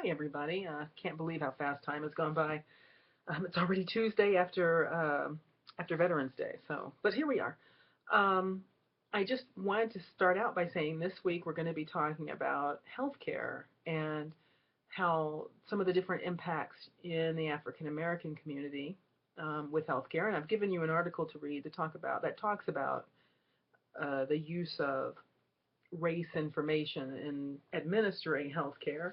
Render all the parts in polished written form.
Hi, everybody. Can't believe how fast time has gone by. It's already Tuesday after Veterans Day. But here we are. Um, I just wanted to start out by saying this week we're going to be talking about healthcare and how some of the different impacts in the African American community with healthcare. And I've given you an article to read that talks about the use of race information in administering healthcare,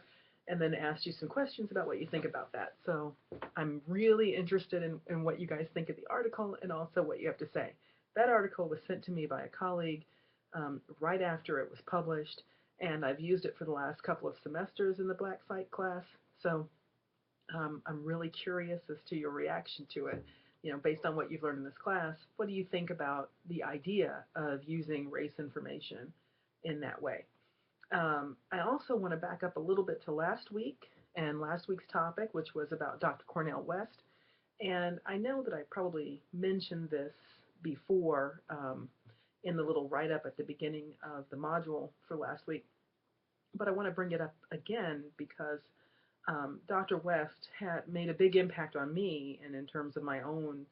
and then asked you some questions about what you think about that. So I'm really interested in what you guys think of the article and also what you have to say. That article was sent to me by a colleague right after it was published, and I've used it for the last couple of semesters in the Black Psych class. So I'm really curious as to your reaction to it. Based on what you've learned in this class, what do you think about the idea of using race information in that way? I also want to back up a little bit to last week and last week's topic, which was about Dr. Cornel West. And I know that I probably mentioned this before in the little write up at the beginning of the module for last week, but I want to bring it up again because Dr. West had made a big impact on me and in terms of my own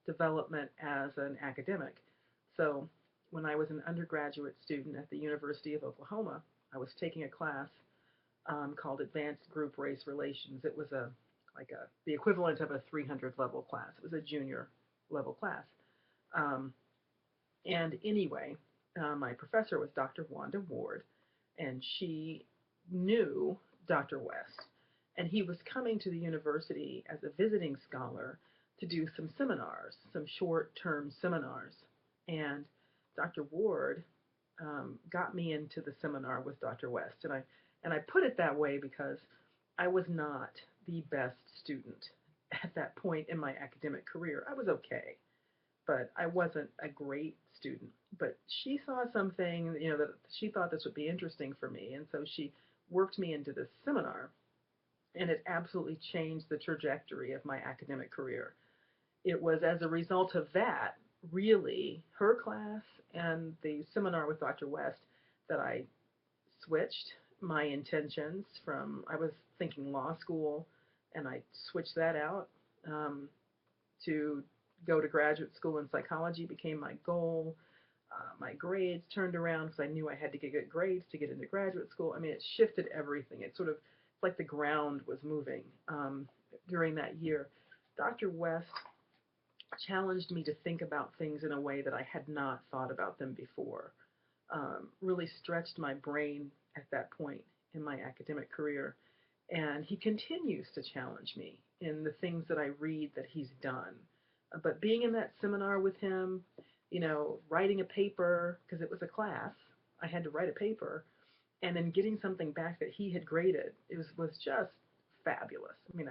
development as an academic. So when I was an undergraduate student at the University of Oklahoma, I was taking a class called Advanced Group Race Relations. It was the equivalent of a 300 level class. It was a junior level class. Um, and anyway, my professor was Dr. Wanda Ward, and she knew Dr. West. And he was coming to the university as a visiting scholar to do some seminars, some short-term seminars. And Dr. Ward got me into the seminar with Dr. West. And I put it that way because I was not the best student at that point in my academic career. I was okay, but I wasn't a great student. But she saw something, that she thought this would be interesting for me, and so she worked me into this seminar, and it absolutely changed the trajectory of my academic career. It was as a result of that, really, her class and the seminar with Dr. West, that I switched my intentions from, I was thinking law school, and I switched that out um, to go to graduate school in psychology became my goal. My grades turned around because I knew I had to get good grades to get into graduate school. I mean, it shifted everything. It's like the ground was moving during that year. Dr. West challenged me to think about things in a way that I had not thought about them before. Really stretched my brain at that point in my academic career. And he continues to challenge me in the things that I read that he's done. But being in that seminar with him, writing a paper, because it was a class, I had to write a paper, and then getting something back that he had graded, it was just fabulous. I mean,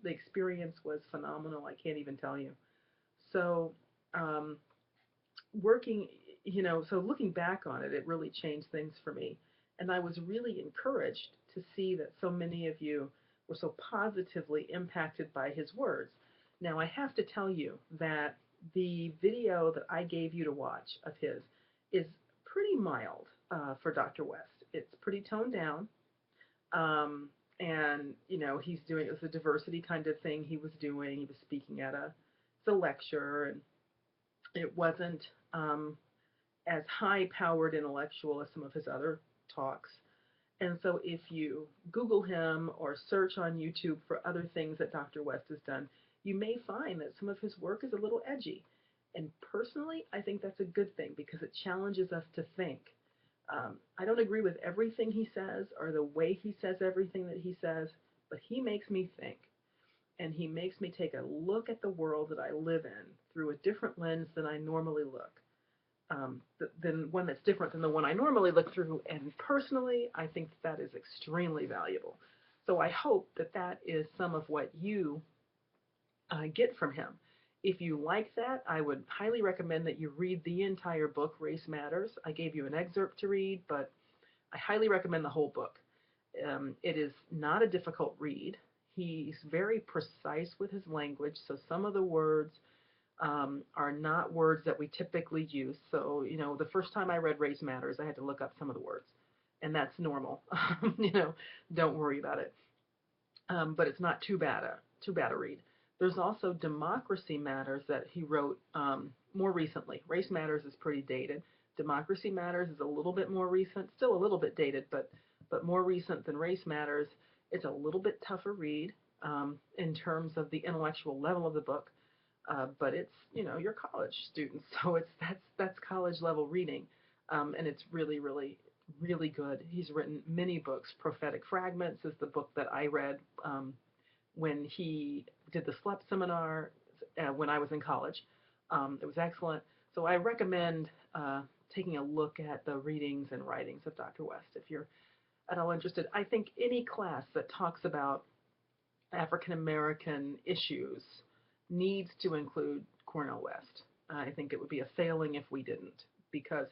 the experience was phenomenal. I can't even tell you. So, um, working, so looking back on it, it really changed things for me. And I was really encouraged to see that so many of you were so positively impacted by his words. Now, I have to tell you that the video that I gave you to watch of his is pretty mild for Dr. West. It's pretty toned down. And, it was a diversity kind of thing he was doing. He was speaking at it's a lecture, and it wasn't as high powered intellectual as some of his other talks. And so if you Google him or search on YouTube for other things that Dr. West has done, you may find that some of his work is a little edgy. And personally, I think that's a good thing because it challenges us to think. I don't agree with everything he says or the way he says everything that he says, but he makes me think. And he makes me take a look at the world that I live in through a different lens than I normally look. Than one that's different than the one I normally look through. And personally, I think that is extremely valuable. So I hope that that is some of what you get from him. If you like that, I would highly recommend that you read the entire book, Race Matters. I gave you an excerpt to read, but I highly recommend the whole book. It is not a difficult read. He's very precise with his language, so some of the words are not words that we typically use. So, the first time I read Race Matters, I had to look up some of the words. and that's normal. You know, don't worry about it. But it's not too bad a read. There's also Democracy Matters that he wrote more recently. Race Matters is pretty dated. Democracy Matters is a little bit more recent, still a little bit dated, but more recent than Race Matters. It's a little bit tougher read in terms of the intellectual level of the book, but it's, you know, you're college students, so that's college level reading, and it's really good. He's written many books. Prophetic Fragments is the book that I read when he did the SLEP seminar when I was in college. It was excellent. So I recommend taking a look at the readings and writings of Dr. West if you're at all interested. I think any class that talks about African American issues needs to include Cornel West. I think it would be a failing if we didn't, because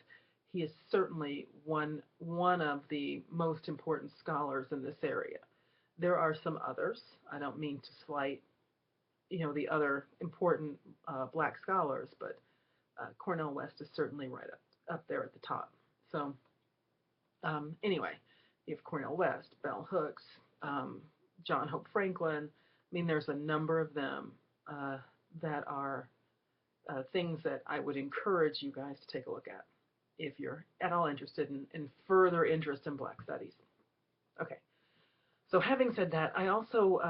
he is certainly one of the most important scholars in this area. There are some others. I don't mean to slight, you know, the other important black scholars, but Cornel West is certainly right up there at the top. So anyway, you have Cornel West, Bell Hooks, John Hope Franklin. I mean, there's a number of them that are things that I would encourage you guys to take a look at if you're at all interested in further interest in Black Studies. Okay, so having said that, I also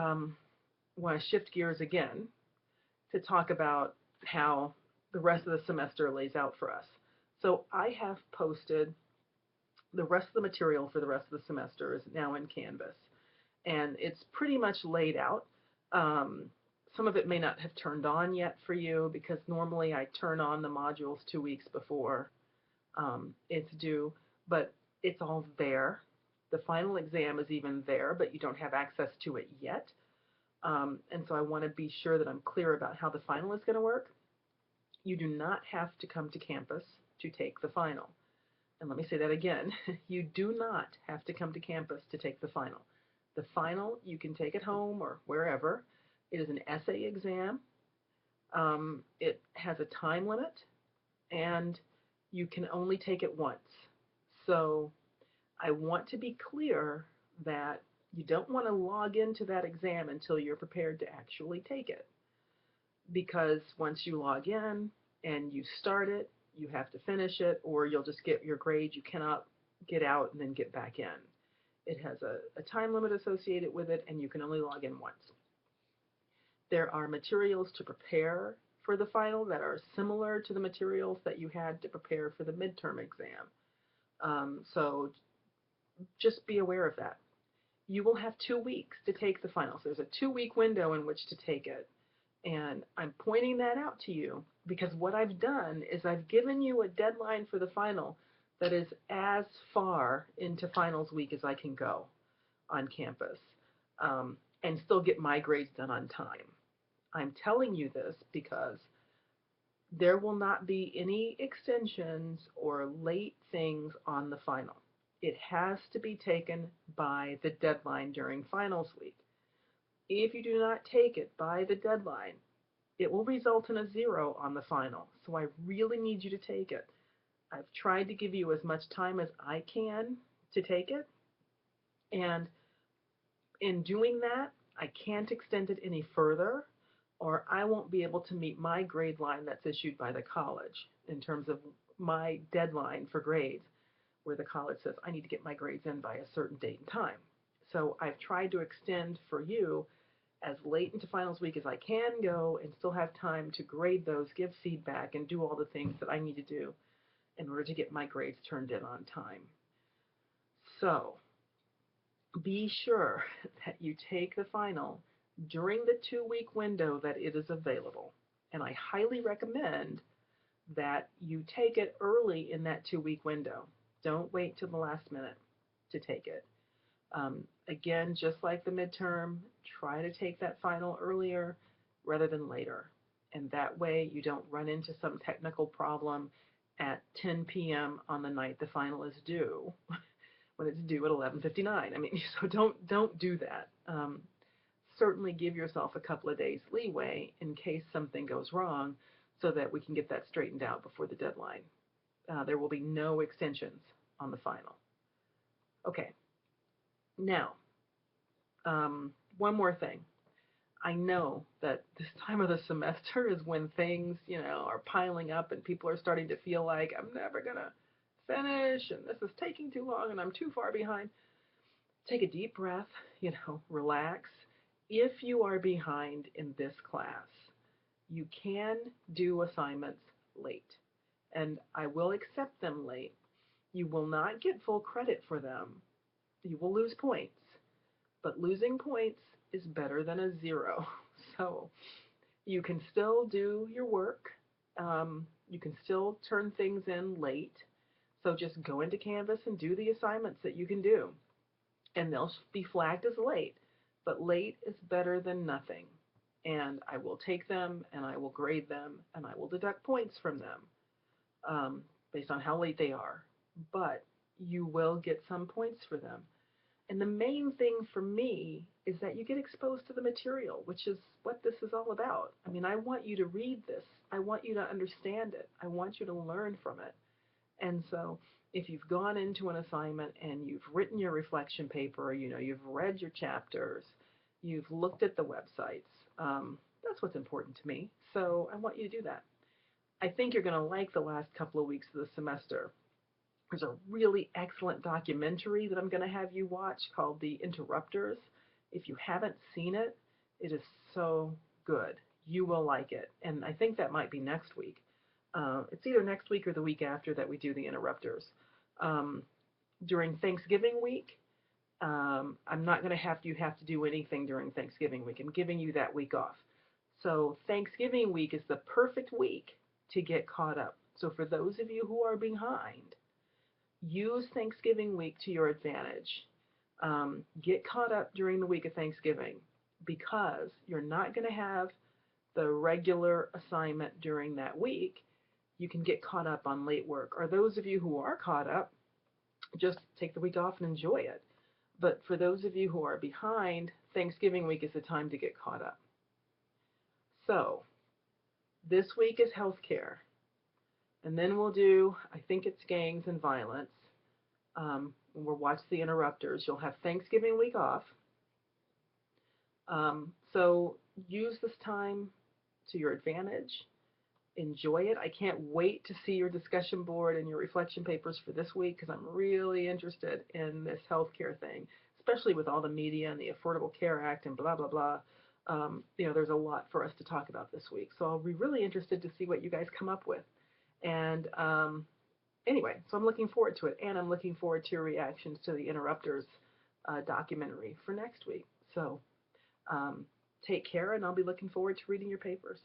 want to shift gears again to talk about how the rest of the semester lays out for us. So I have posted the rest of the material for the rest of the semester is now in Canvas, and it's pretty much laid out. Some of it may not have turned on yet for you because normally I turn on the modules 2 weeks before it's due, but it's all there. The final exam is even there, but you don't have access to it yet. And so I want to be sure that I'm clear about how the final is going to work. You do not have to come to campus to take the final. And let me say that again. You do not have to come to campus to take the final. The final you can take at home or wherever. It is an essay exam. It has a time limit, and you can only take it once. So I want to be clear that you don't want to log into that exam until you're prepared to actually take it. Because once you log in and you start it, you have to finish it, or you'll just get your grade. You cannot get out and then get back in. It has a time limit associated with it, and you can only log in once. There are materials to prepare for the final that are similar to the materials that you had to prepare for the midterm exam. So just be aware of that. You will have 2 weeks to take the finals. There's a 2-week window in which to take it. And I'm pointing that out to you because what I've done is I've given you a deadline for the final that is as far into finals week as I can go on campus and still get my grades done on time. I'm telling you this because there will not be any extensions or late things on the final. It has to be taken by the deadline during finals week. If you do not take it by the deadline, it will result in a 0 on the final. So I really need you to take it. I've tried to give you as much time as I can to take it. And in doing that, I can't extend it any further, or I won't be able to meet my grade line that's issued by the college in terms of my deadline for grades, where the college says I need to get my grades in by a certain date and time. So I've tried to extend for you as late into finals week as I can go and still have time to grade those, give feedback, and do all the things that I need to do in order to get my grades turned in on time. So be sure that you take the final during the 2-week window that it is available. And I highly recommend that you take it early in that 2-week window. Don't wait till the last minute to take it. Again, just like the midterm, try to take that final earlier rather than later. And that way you don't run into some technical problem at 10 p.m. on the night the final is due, when it's due at 11:59. I mean, so don't do that. Certainly give yourself a couple of days leeway in case something goes wrong so that we can get that straightened out before the deadline. There will be no extensions on the final. Okay, now, one more thing. I know that this time of the semester is when things, are piling up and people are starting to feel like I'm never going to finish and this is taking too long and I'm too far behind. Take a deep breath, relax. If you are behind in this class, you can do assignments late, and I will accept them late. You will not get full credit for them. You will lose points, but losing points is better than a zero. So you can still do your work. You can still turn things in late. So just go into Canvas and do the assignments that you can do. And they'll be flagged as late. But late is better than nothing. And I will take them and I will grade them and I will deduct points from them based on how late they are. But you will get some points for them. And the main thing for me is that you get exposed to the material, which is what this is all about. I mean, I want you to read this. I want you to understand it. I want you to learn from it. And so if you've gone into an assignment and you've written your reflection paper, you've read your chapters, you've looked at the websites, that's what's important to me. So I want you to do that. I think you're going to like the last couple of weeks of the semester. There's a really excellent documentary that I'm going to have you watch called The Interrupters. If you haven't seen it, it is so good. You will like it. And I think that might be next week. It's either next week or the week after that we do The Interrupters. During Thanksgiving week, I'm not going to have you have to do anything during Thanksgiving week. I'm giving you that week off. So Thanksgiving week is the perfect week to get caught up. So for those of you who are behind, use Thanksgiving week to your advantage. Get caught up during the week of Thanksgiving because you're not going to have the regular assignment during that week. You can get caught up on late work. Or those of you who are caught up, just take the week off and enjoy it. But for those of you who are behind, Thanksgiving week is the time to get caught up. So this week is healthcare. And then we'll do, I think it's gangs and violence. We'll watch The Interrupters. You'll have Thanksgiving week off. So use this time to your advantage. Enjoy it. I can't wait to see your discussion board and your reflection papers for this week because I'm really interested in this healthcare thing, especially with all the media and the Affordable Care Act and blah, blah, blah. There's a lot for us to talk about this week. So I'll be really interested to see what you guys come up with. And anyway, so I'm looking forward to it. And I'm looking forward to your reactions to the Interrupters documentary for next week. So take care, and I'll be looking forward to reading your papers.